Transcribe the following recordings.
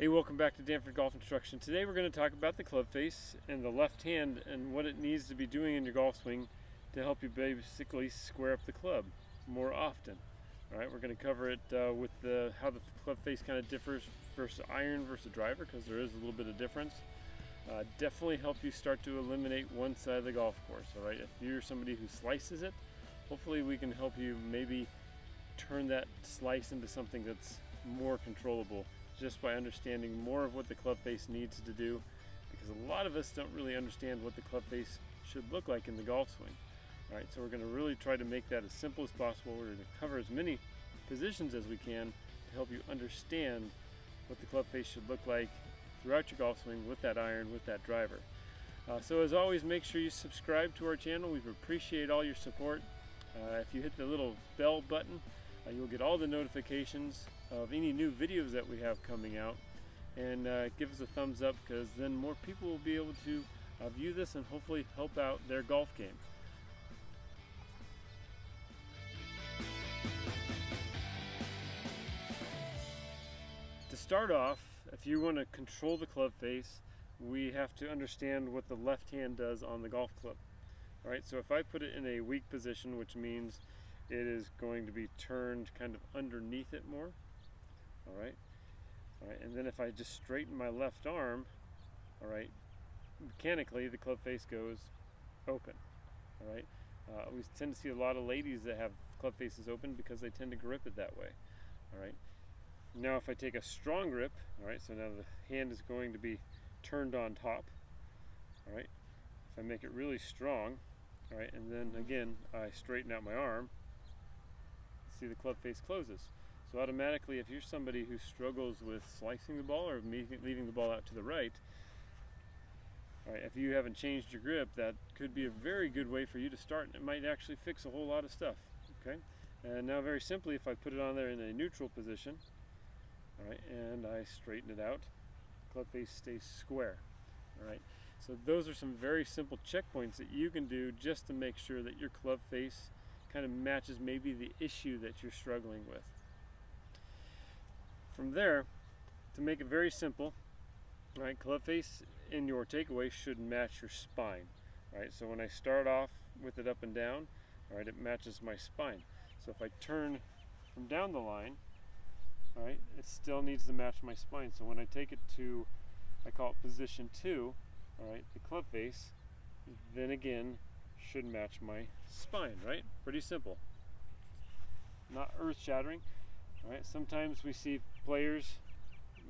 Hey, welcome back to Danford Golf Instruction. Today we're going to talk about the club face and the left hand and what it needs to be doing in your golf swing to help you basically square up the club more often. All right, we're going to cover it with how the club face kind of differs versus iron versus driver, because there is a little bit of difference. Definitely help you start to eliminate one side of the golf course. All right, if you're somebody who slices it, hopefully we can help you maybe turn that slice into something that's more controllable, just by understanding more of what the club face needs to do, because a lot of us don't really understand what the club face should look like in the golf swing. All right, so we're going to really try to make that as simple as possible. We're going to cover as many positions as we can to help you understand what the club face should look like throughout your golf swing with that iron, with that driver. So as always, make sure you subscribe to our channel. We appreciate all your support. If you hit the little bell button, you'll get all the notifications of any new videos that we have coming out, and give us a thumbs up, because then more people will be able to view this and hopefully help out their golf game. To start off, if you want to control the club face, we have to understand what the left hand does on the golf club. All right, so if I put it in a weak position, which means it is going to be turned kind of underneath it more. All right, and then if I just straighten my left arm, all right, mechanically the club face goes open. All right, we tend to see a lot of ladies that have club faces open because they tend to grip it that way. All right, now if I take a strong grip, all right, so now the hand is going to be turned on top. All right, if I make it really strong, all right, and then again I straighten out my arm, see the club face closes. So automatically, if you're somebody who struggles with slicing the ball or leaving the ball out to the right, all right, if you haven't changed your grip, that could be a very good way for you to start, and it might actually fix a whole lot of stuff. Okay, and now very simply, if I put it on there in a neutral position, all right, and I straighten it out, club face stays square. All right, so those are some very simple checkpoints that you can do just to make sure that your club face kind of matches maybe the issue that you're struggling with. From there, to make it very simple, all right, club face in your takeaway should match your spine. All right, so when I start off with it up and down, all right, it matches my spine. So if I turn from down the line, all right, it still needs to match my spine. So when I take it to, I call it position 2, all right, the club face, then again, should match my spine, right? Pretty simple. Not earth-shattering. All right, sometimes we see players,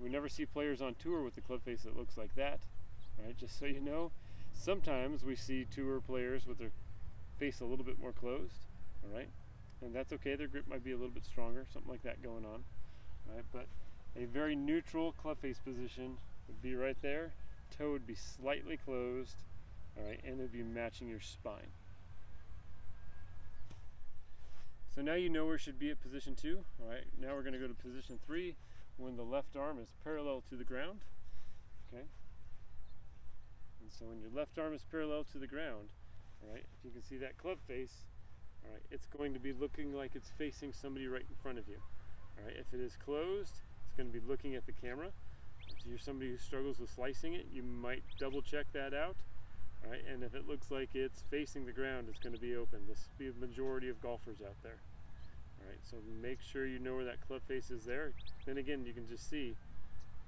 we never see players on tour with the club face that looks like that. All right, just so you know, sometimes we see tour players with their face a little bit more closed. All right, and that's okay. Their grip might be a little bit stronger, something like that going on. All right, but a very neutral club face position would be right there. Toe would be slightly closed. All right, and it would be matching your spine. So now you know where it should be at position 2. All right, now we're going to go to position 3 when the left arm is parallel to the ground. Okay, and so when your left arm is parallel to the ground, all right, if you can see that club face, all right, it's going to be looking like it's facing somebody right in front of you. All right, if it is closed, it's going to be looking at the camera. If you're somebody who struggles with slicing it, you might double check that out. All right, and if it looks like it's facing the ground, it's going to be open. This will be a majority of golfers out there. All right, so make sure you know where that club face is there. Then again, you can just see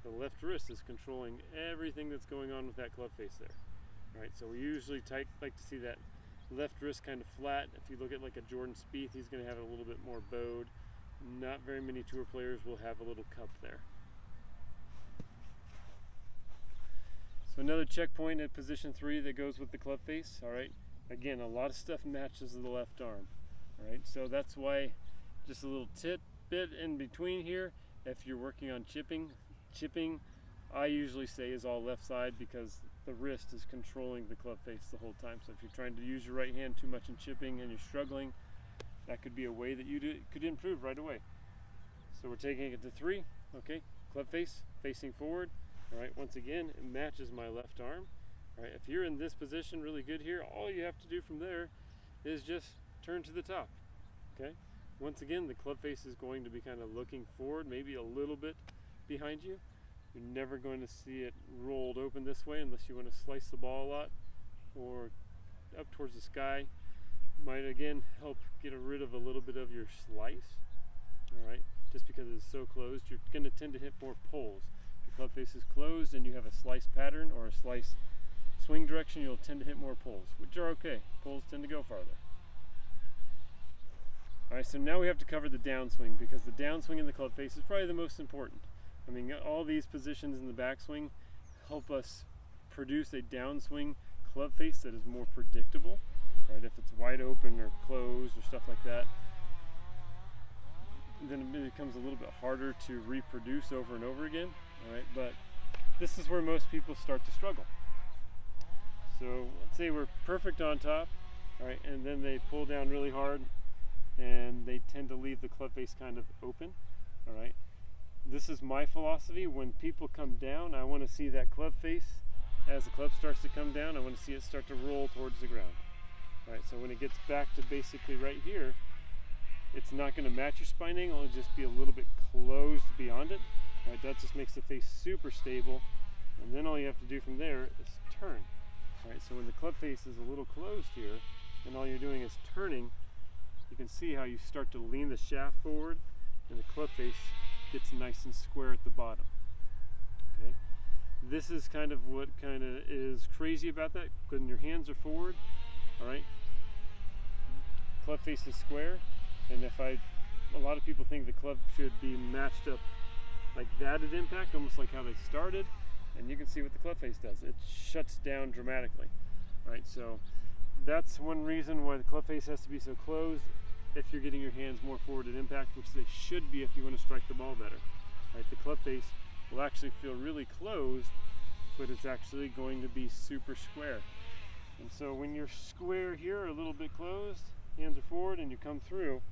the left wrist is controlling everything that's going on with that club face there. All right, so we usually like to see that left wrist kind of flat. If you look at like a Jordan Spieth, he's going to have it a little bit more bowed. Not very many tour players will have a little cup there. So another checkpoint at position 3 that goes with the club face. All right, again, a lot of stuff matches the left arm. All right, so that's why just a little tidbit in between here. If you're working on chipping, I usually say is all left side, because the wrist is controlling the club face the whole time. So if you're trying to use your right hand too much in chipping and you're struggling, that could be a way that you could improve right away. So we're taking it to 3. Okay, club face facing forward. All right, once again, it matches my left arm. All right, if you're in this position really good here, all you have to do from there is just turn to the top. Okay, once again, the club face is going to be kind of looking forward, maybe a little bit behind you. You're never going to see it rolled open this way unless you want to slice the ball a lot or up towards the sky. Might again help get rid of a little bit of your slice. Alright, just because it's so closed, you're going to tend to hit more poles. If your club face is closed and you have a slice pattern or a slice swing direction, you'll tend to hit more poles, which are okay. Poles tend to go farther. Alright, so now we have to cover the downswing, because the downswing in the club face is probably the most important. I mean, all these positions in the backswing help us produce a downswing club face that is more predictable. Right, if it's wide open or closed or stuff like that, then it becomes a little bit harder to reproduce over and over again. All right, but this is where most people start to struggle. So let's say we're perfect on top, all right, and then they pull down really hard and they tend to leave the club face kind of open. All right, this is my philosophy. When people come down, I want to see that club face. As the club starts to come down, I want to see it start to roll towards the ground. All right, so when it gets back to basically right here, it's not going to match your spine angle. It'll just be a little bit closed beyond it. All right, that just makes the face super stable. And then all you have to do from there is turn. All right, so when the club face is a little closed here, and all you're doing is turning, you can see how you start to lean the shaft forward, and the club face gets nice and square at the bottom. Okay, this is kind of what kind of is crazy about that. When your hands are forward, all right, club face is square, and a lot of people think the club should be matched up like that at impact, almost like how they started, and you can see what the club face does. It shuts down dramatically. All right, so that's one reason why the club face has to be so closed if you're getting your hands more forward at impact, which they should be if you want to strike the ball better. All right, the club face will actually feel really closed, but it's actually going to be super square. And so when you're square here, a little bit closed, hands are forward, and you come through,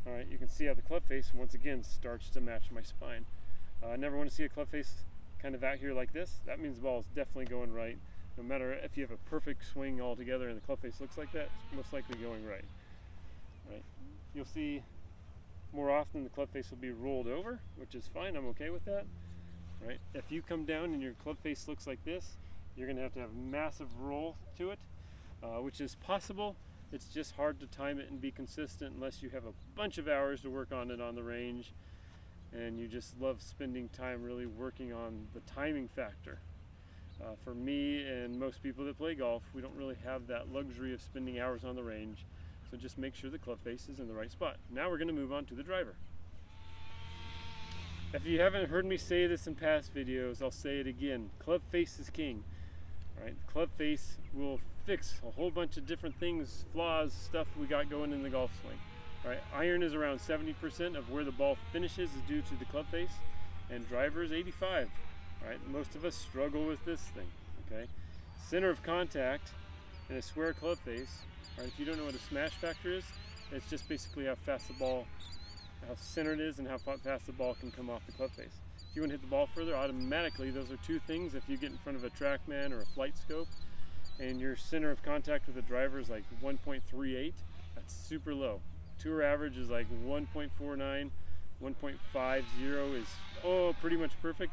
all right, you can see how the club face once again starts to match my spine. I never want to see a club face kind of out here like this. That means the ball is definitely going right. No matter if you have a perfect swing altogether and the club face looks like that, it's most likely going right. All right, you'll see more often the club face will be rolled over, which is fine. I'm okay with that. All right, if you come down and your club face looks like this, you're going to have massive roll to it, which is possible. It's just hard to time it and be consistent unless you have a bunch of hours to work on it on the range, and you just love spending time really working on the timing factor. For me and most people that play golf, we don't really have that luxury of spending hours on the range, so just make sure the club face is in the right spot. Now we're going to move on to the driver. If you haven't heard me say this in past videos, I'll say it again. Club face is king. All right, club face will fix a whole bunch of different things, flaws, stuff we got going in the golf swing. All right, iron is around 70% of where the ball finishes is due to the club face, and driver is 85%. All right, most of us struggle with this thing. Okay, center of contact in a square club face. All right, if you don't know what a smash factor is, it's just basically how fast the ball, how centered it is, and how fast the ball can come off the club face. If you want to hit the ball further, automatically those are two things. If you get in front of a TrackMan or a flight scope and your center of contact with the driver is like 1.38, that's super low. Tour average is like 1.49, 1.50 is pretty much perfect.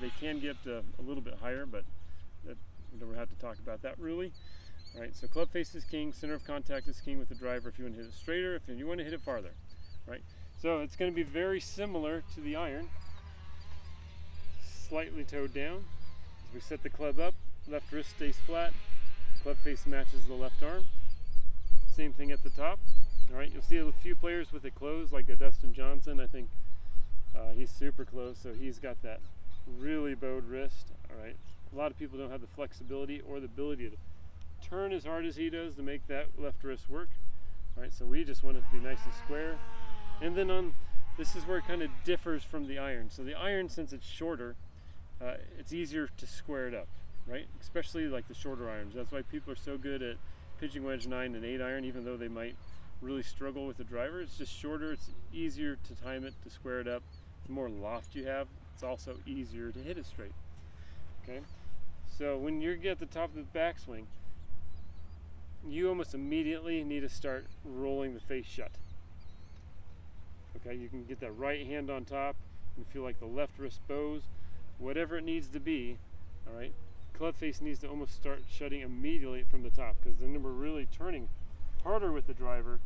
They can get a little bit higher, but we don't have to talk about that really. All right, so club face is king, center of contact is king with the driver if you want to hit it straighter, if you want to hit it farther. All right, so it's going to be very similar to the iron. Slightly toed down. As we set the club up, left wrist stays flat, club face matches the left arm. Same thing at the top. All right, you'll see a few players with it closed, like a Dustin Johnson. I think he's super close, so he's got that really bowed wrist. All right, a lot of people don't have the flexibility or the ability to turn as hard as he does to make that left wrist work. All right, so we just want it to be nice and square. And then this is where it kind of differs from the iron. So the iron, since it's shorter, it's easier to square it up, right? Especially like the shorter irons. That's why people are so good at pitching wedge 9 and 8 iron, even though they might really struggle with the driver. It's just shorter, it's easier to time it, to square it up. The more loft you have, it's also easier to hit it straight. Okay, so when you get at the top of the backswing, you almost immediately need to start rolling the face shut. Okay, you can get that right hand on top and feel like the left wrist bows. whatever it needs to be, all right, club face needs to almost start shutting immediately from the top, because then we're really turning harder with the driver.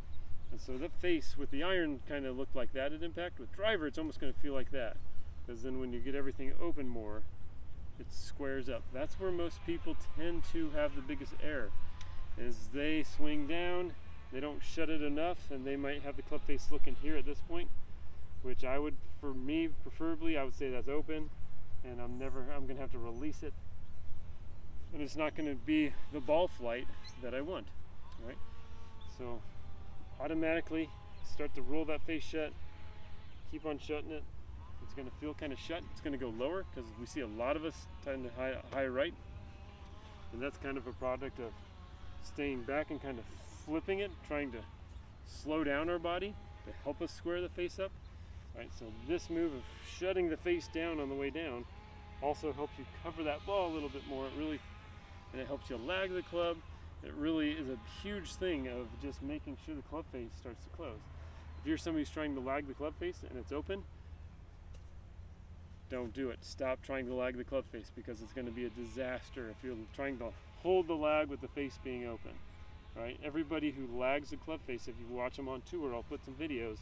And so the face with the iron kind of looked like that at impact. With driver, it's almost going to feel like that, because then when you get everything open more, it squares up. That's where most people tend to have the biggest error, is they swing down, they don't shut it enough, and they might have the club face looking here at this point, which I would, for me, preferably, I would say that's open, and I'm going to have to release it, and it's not going to be the ball flight that I want, right? So automatically start to roll that face shut, keep on shutting it. It's going to feel kind of shut. It's going to go lower because we see a lot of us tend to high right, and that's kind of a product of staying back and kind of flipping it, trying to slow down our body to help us square the face up. Right, so this move of shutting the face down on the way down also helps you cover that ball a little bit more. And it helps you lag the club. It really is a huge thing of just making sure the club face starts to close. If you're somebody who's trying to lag the club face and it's open, don't do it. Stop trying to lag the club face, because it's going to be a disaster if you're trying to hold the lag with the face being open. Right? Everybody who lags the club face, if you watch them on tour, I'll put some videos,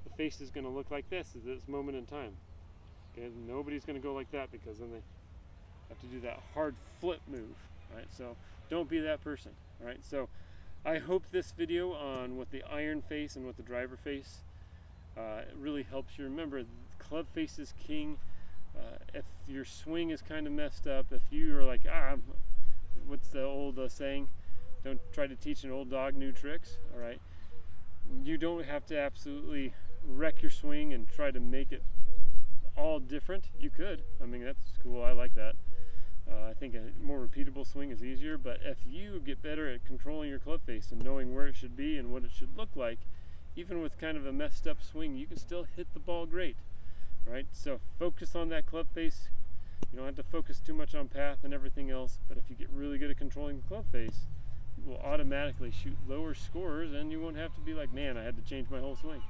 the face is going to look like this at this moment in time. Okay? Nobody's going to go like that, because then they have to do that hard flip move. Right? So don't be that person. Right? So I hope this video on what the iron face and what the driver face really helps you remember club face is king. If your swing is kind of messed up, if you are like, what's the old saying? Don't try to teach an old dog new tricks. All right, you don't have to absolutely wreck your swing and try to make it all different. You could. I mean, that's cool. I like that. I think a more repeatable swing is easier, but if you get better at controlling your club face and knowing where it should be and what it should look like, even with kind of a messed up swing, you can still hit the ball great. Right? So focus on that club face. You don't have to focus too much on path and everything else, but if you get really good at controlling the club face, you will automatically shoot lower scores, and you won't have to be like, man, I had to change my whole swing.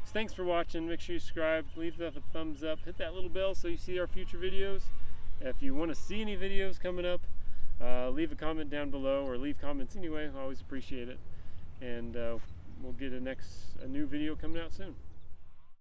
So thanks for watching. Make sure you subscribe, leave a thumbs up, hit that little bell so you see our future videos. If you want to see any videos coming up, leave a comment down below, or leave comments anyway. I always appreciate it. And we'll get a new video coming out soon.